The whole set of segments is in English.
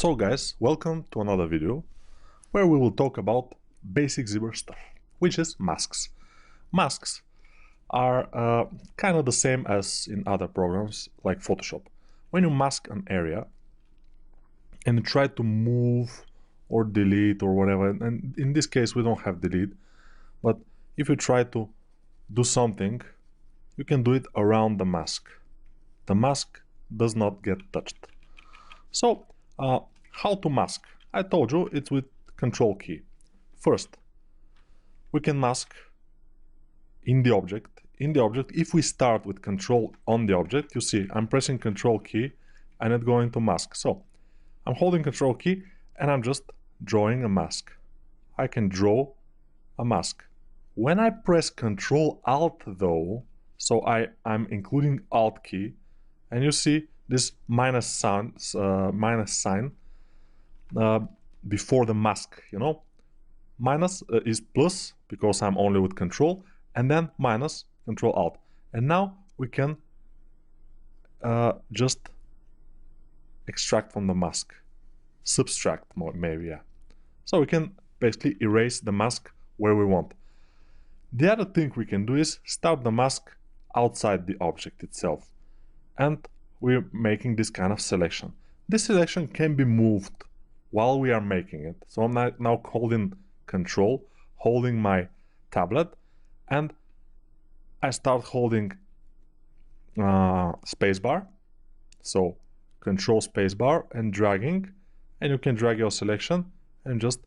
So guys, welcome to another video where we will talk about basic ZBrush stuff, which is masks. Masks are kind of the same as in other programs like Photoshop. When you mask an area and you try to move or delete or whatever, and in this case we don't have delete, but if you try to do something, you can do it around the mask. The mask does not get touched. So, how to mask? I told you it's with Control key. First, we can mask in the object. In the object, if we start with Control on the object, you see I'm pressing Control key and it's going to mask. So, I'm holding Control key and I'm just drawing a mask. I can draw a mask. When I press Control Alt though, so I'm including Alt key, and you see this minus sign before the mask, you know. Minus is plus because I'm only with Control, and then minus Control Alt. And now we can just extract from the mask, subtract maybe, yeah. So we can basically erase the mask where we want. The other thing we can do is start the mask outside the object itself, and we're making this kind of selection. This selection can be moved while we are making it. So I'm now holding Control, holding my tablet, and I start holding spacebar. So Control spacebar and dragging, and you can drag your selection and just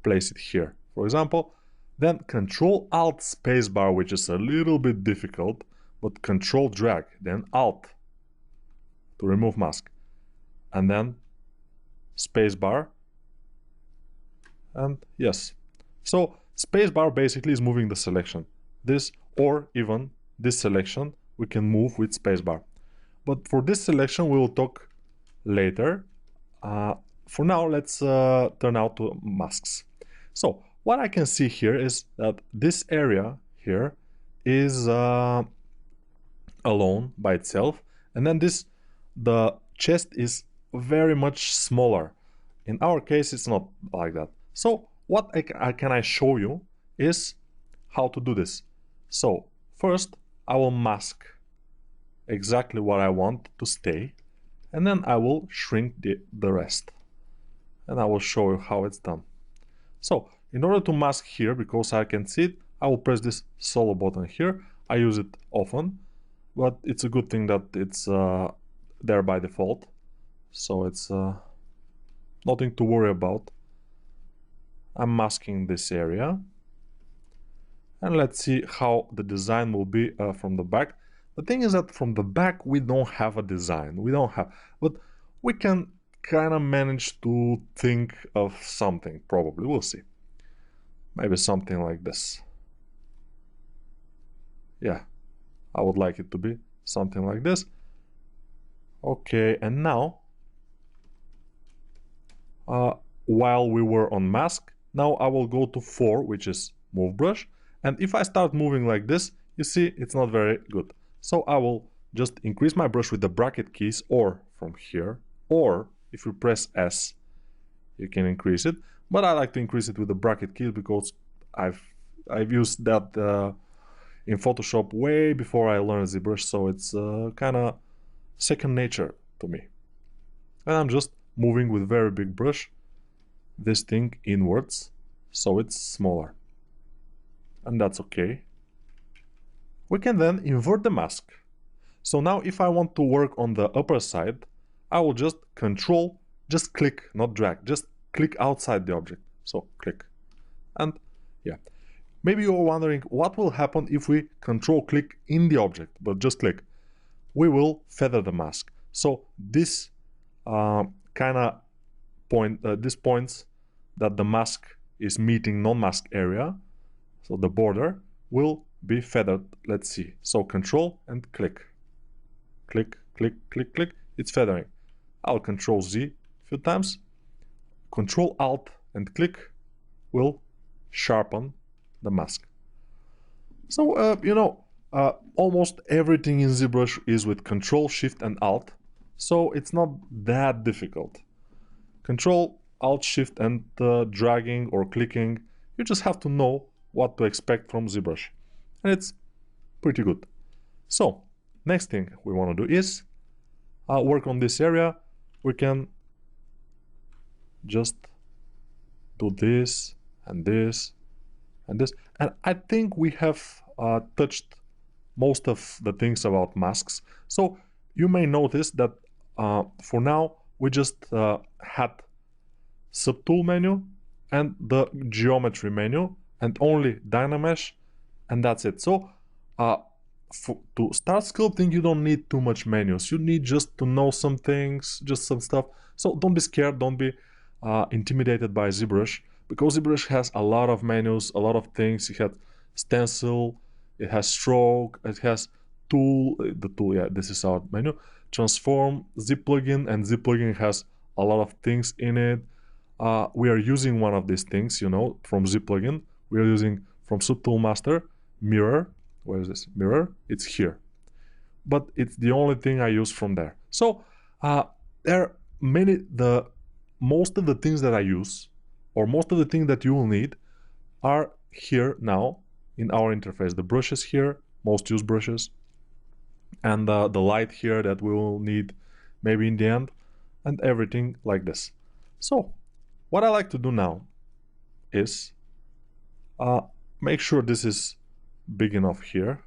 place it here, for example. Then Control Alt spacebar, which is a little bit difficult, but Control drag, then Alt to remove mask, and then spacebar, and yes. So spacebar basically is moving the selection. This, or even this selection, we can move with spacebar. But for this selection we will talk later. For now, let's turn out to masks. So what I can see here is that this area here is alone by itself, and then the chest is very much smaller. In our case, it's not like that. So what can I show you is how to do this. So first I will mask exactly what I want to stay, and then I will shrink the rest, and I will show you how it's done. So in order to mask here, because I can see it, I will press this solo button here. I use it often, but it's a good thing that it's there by default, so it's nothing to worry about. I'm masking this area, and let's see how the design will be from the back. The thing is that from the back we don't have a design, but we can kind of manage to think of something, probably. We'll see. Maybe something like this. Yeah, I would like it to be something like this. Okay, and now while we were on mask, now I will go to 4, which is move brush, and if I start moving like this, you see it's not very good. So I will just increase my brush with the bracket keys, or from here, or if you press S you can increase it, but I like to increase it with the bracket keys because I've used that in Photoshop way before I learned ZBrush, so it's kind of second nature to me. And I'm just moving with very big brush this thing inwards, so it's smaller, and that's okay. We can then invert the mask. So now if I want to work on the upper side, I will just click, not drag, just click outside the object. So click, and yeah. Maybe you're wondering what will happen if we Control click in the object, but just click. We will feather the mask. So this kind of this points that the mask is meeting non-mask area, so the border will be feathered. Let's see. So Control and click, click, click, click, click. It's feathering. I'll Control Z a few times. Control Alt and click will sharpen the mask. So you know, almost everything in ZBrush is with Control, Shift and Alt, so it's not that difficult. Control, Alt, Shift, and dragging or clicking. You just have to know what to expect from ZBrush. And it's pretty good. So, next thing we want to do is work on this area. We can just do this and this and this. And I think we have touched most of the things about masks. So you may notice that for now we just had subtool menu and the geometry menu and only Dynamesh, and that's it. So to start sculpting, you don't need too much menus. You need just to know some things, just some stuff. So don't be scared, don't be intimidated by ZBrush, because ZBrush has a lot of menus, a lot of things. It has stencil, it has stroke, it has tool, the tool, yeah, this is our menu, transform, Z plugin, and Z plugin has a lot of things in it. We are using one of these things, you know, from Z plugin. We are using from Subtool Master, mirror. Where is this? Mirror. It's here. But it's the only thing I use from there. So there are most of the things that I use, or most of the things that you will need, are here now in our interface. The brushes here, most used brushes, and the light here that we will need maybe in the end, and everything like this. So what I like to do now is make sure this is big enough here.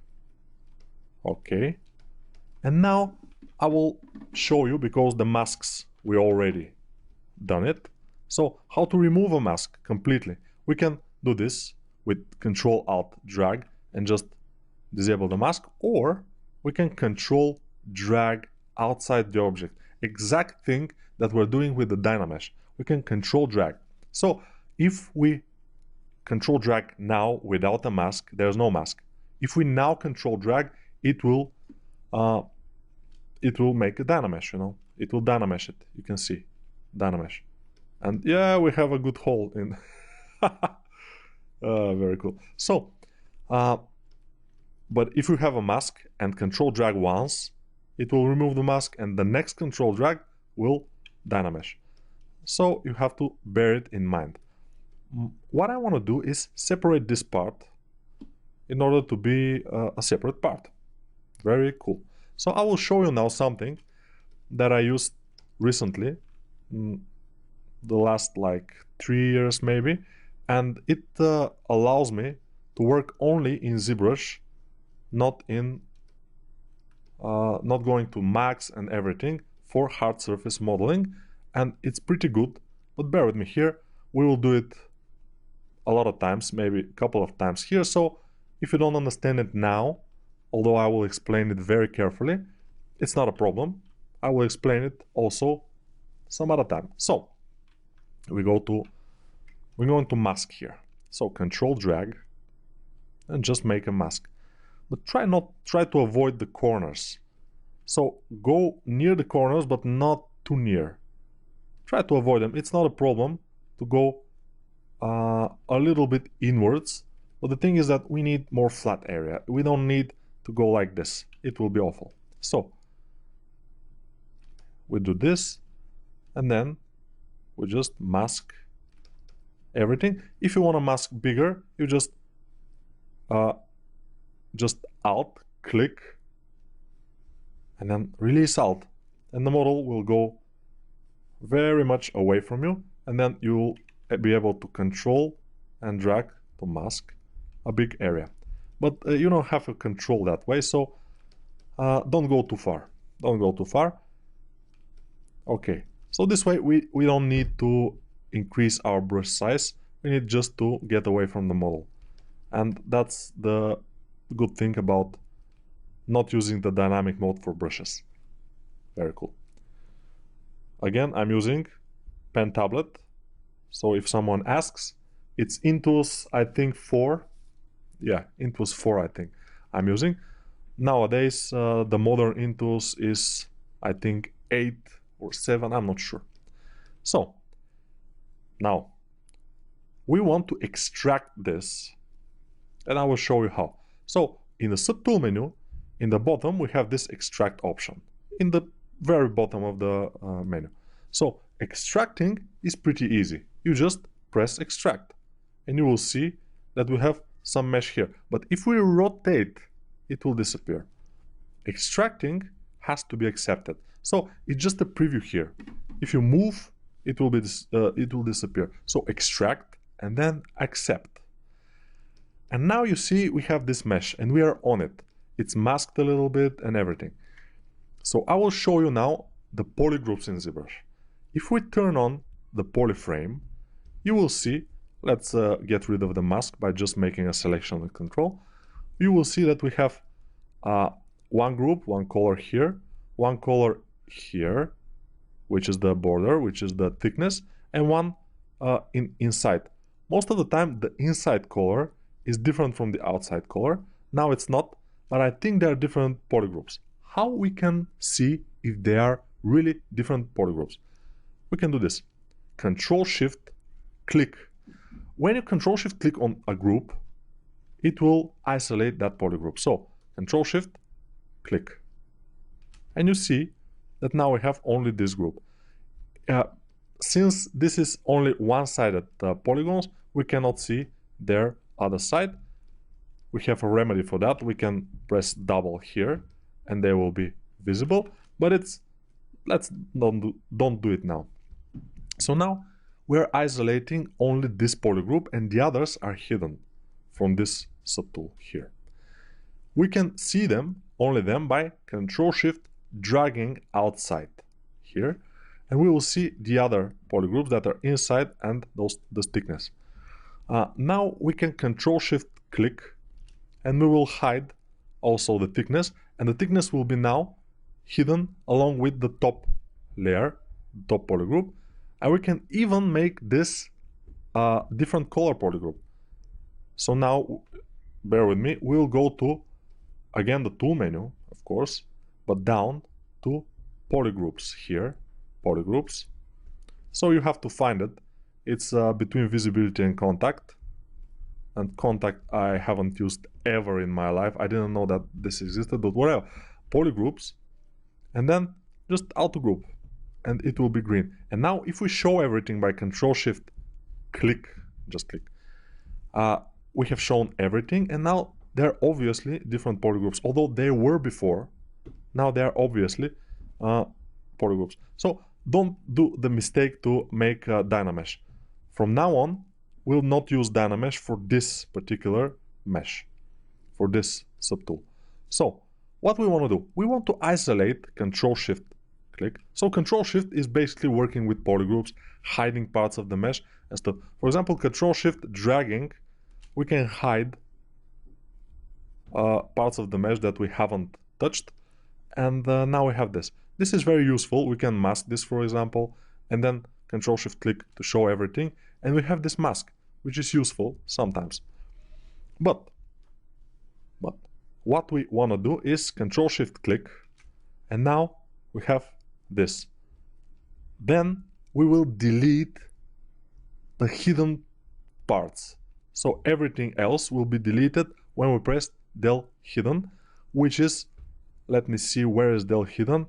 Okay. And now I will show you, because the masks we already done it. So how to remove a mask completely? We can do this with Control Alt drag and just disable the mask, or we can Control drag outside the object. Exact thing that we're doing with the Dynamesh. We can Control drag. So if we Control drag now without a mask, there's no mask. If we now Control drag, it will make a Dynamesh, you know. It will Dynamesh it. You can see Dynamesh. And yeah, we have a good hole in. Very cool. So, but if you have a mask and Control drag once, it will remove the mask, and the next Control drag will Dynamesh. So you have to bear it in mind. What I want to do is separate this part in order to be a separate part. Very cool. So I will show you now something that I used recently, the last like 3 years maybe, and it allows me to work only in ZBrush, not going to Max and everything, for hard surface modeling, and it's pretty good. But bear with me here. We will do it a lot of times, maybe a couple of times here. So if you don't understand it now, although I will explain it very carefully, it's not a problem. I will explain it also some other time. So we're going to mask here. So Control drag and just make a mask. But try to avoid the corners. So go near the corners, but not too near. Try to avoid them. It's not a problem to go a little bit inwards, but the thing is that we need more flat area. We don't need to go like this. It will be awful. So we do this, and then we just mask everything. If you want to mask bigger, you just Alt click and then release Alt, and the model will go very much away from you, and then you'll be able to control and drag to mask a big area. But you don't have to control that way, so don't go too far. Don't go too far. Okay, so this way we don't need to increase our brush size. We need just to get away from the model. And that's the good thing about not using the dynamic mode for brushes. Very cool. Again, I'm using pen tablet. So if someone asks, it's Intuos, I think 4. Yeah, Intuos 4, I think I'm using. Nowadays, the modern Intuos is, I think, 8 or 7, I'm not sure. So, now, we want to extract this, and I will show you how. So, in the subtool menu, in the bottom, we have this extract option, in the very bottom of the menu. So, extracting is pretty easy. You just press extract and you will see that we have some mesh here. But if we rotate, it will disappear. Extracting has to be accepted. So it's just a preview here. If you move, it will disappear. So extract and then accept. And now you see we have this mesh and we are on it. It's masked a little bit and everything. So I will show you now the polygroups in ZBrush. If we turn on the polyframe, you will see, let's get rid of the mask by just making a selection with control. You will see that we have one group, one color here, one color here, which is the border, which is the thickness, and one inside. Most of the time, the inside color is different from the outside color. Now it's not, but I think they are different polygroups. How we can see if they are really different polygroups? We can do this. Control-Shift, click. When you Control-Shift click on a group, it will isolate that polygroup. So, Control-Shift, click. And you see that now we have only this group. Since this is only one-sided polygons, we cannot see their other side. We have a remedy for that. We can press double here and they will be visible, but let's don't do it now. So now we're isolating only this polygroup and the others are hidden from this subtool here. We can see them, only them, by Control-Shift dragging outside here, and we will see the other polygroups that are inside and the thickness. Now we can Control-Shift click and we will hide also the thickness, and the thickness will be now hidden along with the top layer, top polygroup, and we can even make this different color polygroup. So now, bear with me, we'll go to, again, the tool menu, of course, but down to polygroups here, polygroups. So you have to find it. It's between visibility and contact. And contact I haven't used ever in my life. I didn't know that this existed, but whatever. Polygroups, and then just auto group, and it will be green. And now if we show everything by Control-Shift click, just click, we have shown everything, and now they're obviously different polygroups. Although they were before, now they are obviously polygroups. So don't do the mistake to make Dynamesh. From now on, we'll not use Dynamesh for this particular mesh, for this subtool. So what we want to do, we want to isolate Control-Shift click. So Control-Shift is basically working with polygroups, hiding parts of the mesh and stuff. For example, Control-Shift dragging, we can hide parts of the mesh that we haven't touched, and now we have this. This is very useful. We can mask this, for example, and then Control-Shift click to show everything, and we have this mask, which is useful sometimes. But what we want to do is Control-Shift click, and now we have this. Then we will delete the hidden parts. So everything else will be deleted when we press del hidden, which is, let me see, where is del hidden?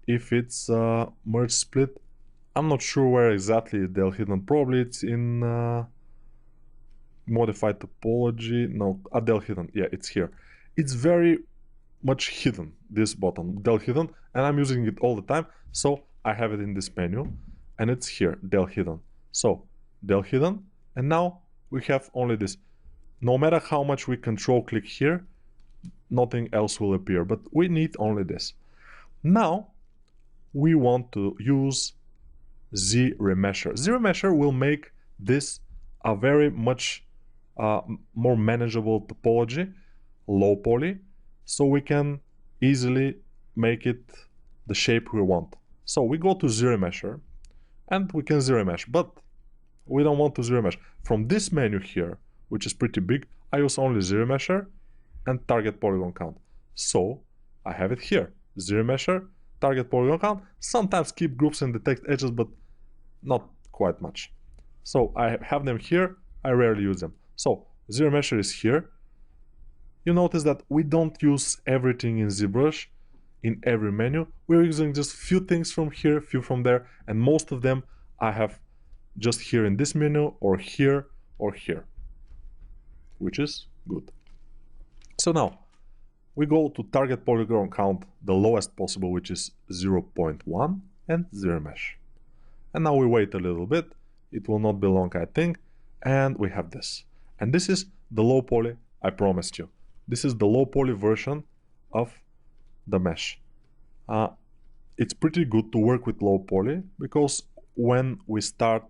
If it's merge split, I'm not sure where exactly is del hidden. Probably it's in modified topology. No, del hidden. Yeah, it's here. It's very much hidden, this button, del hidden, and I'm using it all the time. So I have it in this menu, and it's here, del hidden. So del hidden, and now we have only this. No matter how much we control click here, nothing else will appear, but we need only this. Now we want to use ZRemesher. ZRemesher will make this a very much more manageable topology, low poly, so we can easily make it the shape we want. So we go to ZRemesher and we can ZRemesh, but we don't want to ZRemesh. From this menu here, which is pretty big, I use only ZRemesher and target polygon count. So I have it here, ZRemesher, target polygon count, sometimes keep groups and detect edges, but not quite much. So I have them here, I rarely use them. So ZRemesher is here. You notice that we don't use everything in ZBrush. in every menu. We're using just few things from here, few from there, and most of them I have just here in this menu or here, which is good. So now we go to target polygon count, the lowest possible, which is 0.1, and ZBrush. And now we wait a little bit. It will not be long, I think. And we have this. And this is the low poly I promised you. This is the low poly version of the mesh. It's pretty good to work with low poly because when we start,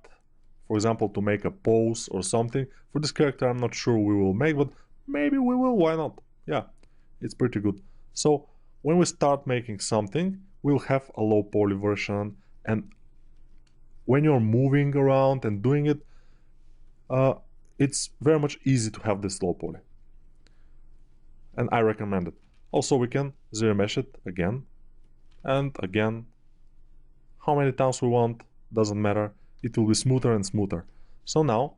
for example, to make a pose or something, for this character I'm not sure we will make, but maybe we will, why not? Yeah, it's pretty good. So when we start making something, we'll have a low poly version, and when you're moving around and doing it, it's very much easy to have this low poly. And I recommend it. Also, we can zero mesh it again and again. How many times we want, doesn't matter. It will be smoother and smoother. So now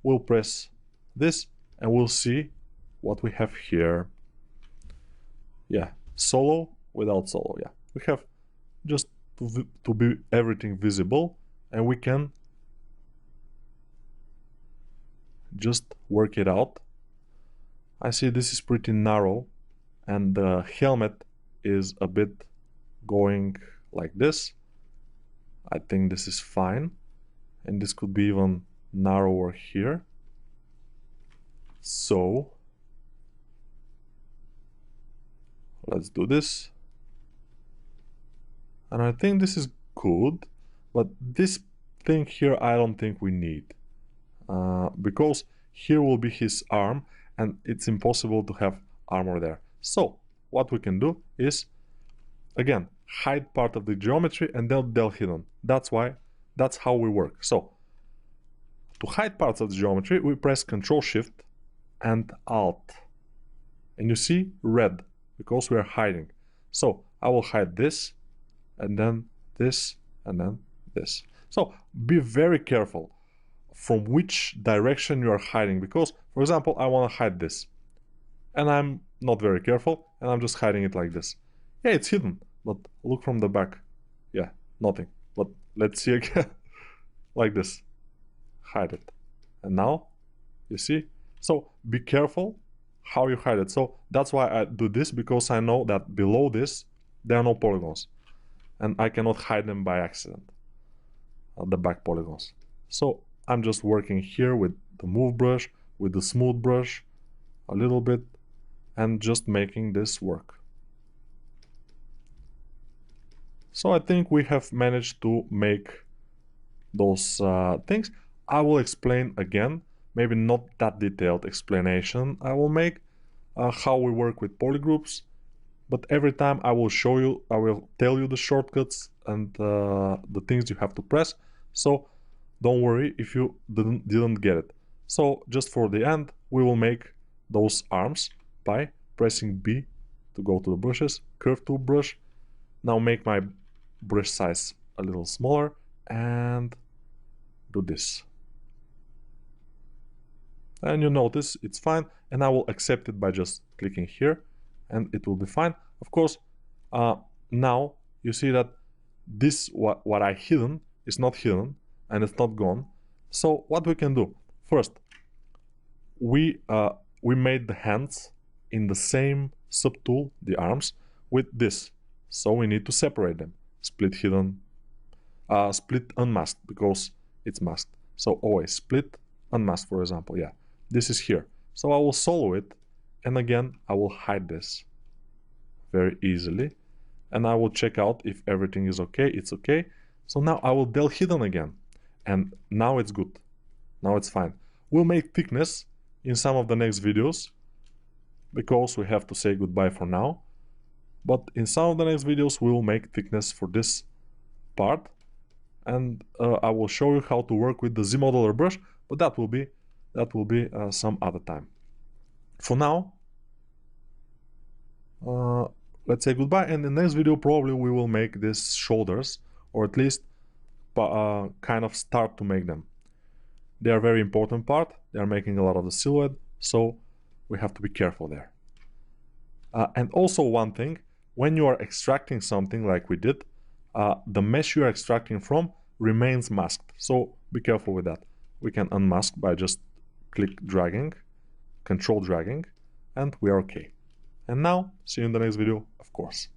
we'll press this and we'll see what we have here. Yeah, solo without solo. Yeah, we have just to be everything visible, and we can just work it out. I see this is pretty narrow and the helmet is a bit going like this. I think this is fine, and this could be even narrower here. So let's do this, and I think this is good, but this thing here I don't think we need, because here will be his arm and it's impossible to have armor there. So what we can do is, again, hide part of the geometry and then del hidden. That's how we work. So to hide parts of the geometry, we press Ctrl Shift and Alt, and you see red because we are hiding. So I will hide this, and then this, and then this. So be very careful from which direction you are hiding, because, for example, I want to hide this, and I'm not very careful, and I'm just hiding it like this. Yeah, it's hidden, but look from the back. Yeah, nothing. But let's see again. Like this. Hide it. And now, you see? So be careful how you hide it. So that's why I do this, because I know that below this, there are no polygons. And I cannot hide them by accident. The back polygons. So I'm just working here with the move brush, with the smooth brush, a little bit, and just making this work. So I think we have managed to make those things. I will explain again, maybe not that detailed explanation I will make, how we work with polygroups, but every time I will show you, I will tell you the shortcuts and the things you have to press. So don't worry if you didn't get it. So just for the end, we will make those arms by pressing B to go to the brushes, curve tool brush. Now make my brush size a little smaller and do this. And you notice it's fine, and I will accept it by just clicking here, and it will be fine. Of course, now you see that this, what I hidden, is not hidden, and it's not gone. So what we can do, first, we made the hands in the same subtool, the arms, with this. So we need to separate them. Split hidden, split unmasked, because it's masked. So always split unmasked, for example. Yeah, this is here. So I will solo it, and again I will hide this very easily, and I will check out if everything is okay. It's okay. So now I will del hidden again, and now it's good. Now it's fine. We'll make thickness in some of the next videos, because we have to say goodbye for now. But in some of the next videos we will make thickness for this part, and I will show you how to work with the Z modeler brush, but that will be some other time. For now, let's say goodbye, and in the next video probably we will make these shoulders, or at least kind of start to make them. They are a very important part. They are making a lot of the silhouette, so we have to be careful there. And also one thing, when you are extracting something like we did, the mesh you are extracting from remains masked. So be careful with that. We can unmask by just click dragging, control dragging, and we are okay. And now, see you in the next video, of course.